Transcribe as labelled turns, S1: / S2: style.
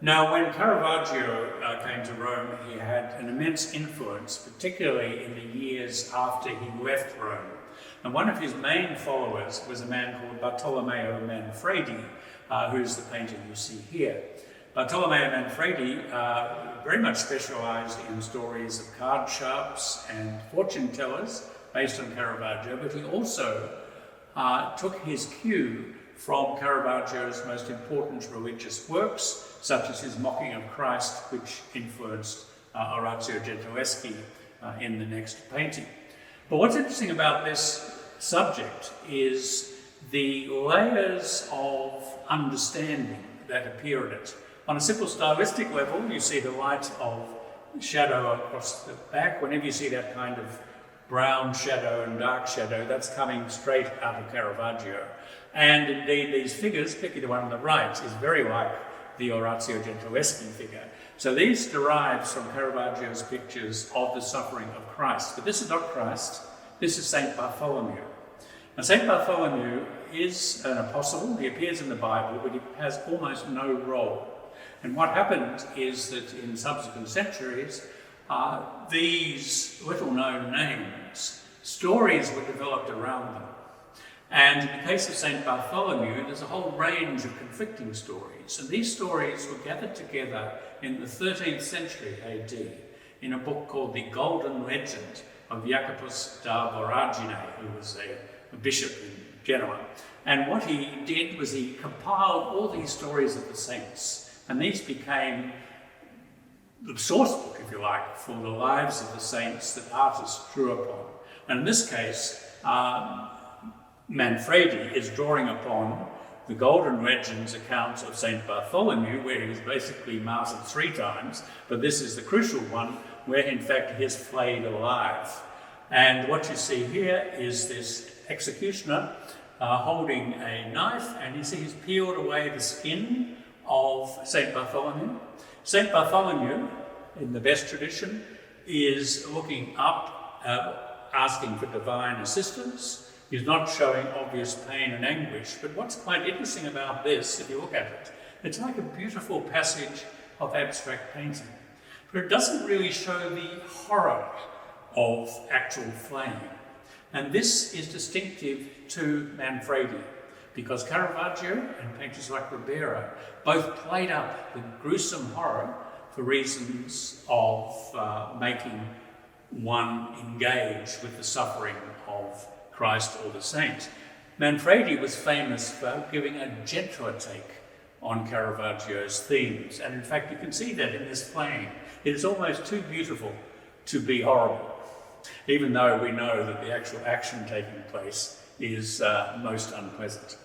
S1: Now, when Caravaggio came to Rome, he had an immense influence, particularly in the years after he left Rome. And one of his main followers was a man called Bartolomeo Manfredi, who's the painter you see here. Bartolomeo Manfredi very much specialised in stories of card sharps and fortune tellers based on Caravaggio, but he also took his cue from Caravaggio's most important religious works, such as his Mocking of Christ, which influenced Orazio Gentileschi in the next painting. But what's interesting about this subject is the layers of understanding that appear in it. On a simple stylistic level, you see the light of shadow across the back. Whenever you see that kind of brown shadow and dark shadow, that's coming straight out of Caravaggio. And indeed, these figures, particularly the one on the right, is very like the Orazio Gentileschi figure. So these derive from Caravaggio's pictures of the suffering of Christ. But this is not Christ, this is Saint Bartholomew. Now, Saint Bartholomew is an apostle. He appears in the Bible, but he has almost no role. And what happened is that in subsequent centuries, these little-known names, stories were developed around them. And in the case of Saint Bartholomew, there's a whole range of conflicting stories. And these stories were gathered together in the 13th century AD in a book called The Golden Legend of Jacobus da Voragine, who was a bishop in Genoa. And what he did was he compiled all these stories of the saints. And these became the source book, if you like, for the lives of the saints that artists drew upon. And in this case, Manfredi is drawing upon the Golden Legend's account of Saint Bartholomew, where he was basically martyred 3 times, but this is the crucial one, where in fact he is flayed alive. And what you see here is this executioner holding a knife, and you see he's peeled away the skin of Saint Bartholomew. Saint Bartholomew, in the best tradition, is looking up, asking for divine assistance. He's not showing obvious pain and anguish, but what's quite interesting about this, if you look at it, it's like a beautiful passage of abstract painting, but it doesn't really show the horror of actual flaying. And this is distinctive to Manfredi, because Caravaggio and painters like Ribera both played up the gruesome horror for reasons of making one engage with the suffering of Christ or the saint. Manfredi was famous for giving a gentler take on Caravaggio's themes, and in fact you can see that in this flaying. It is almost too beautiful to be horrible, even though we know that the actual action taking place is most unpleasant.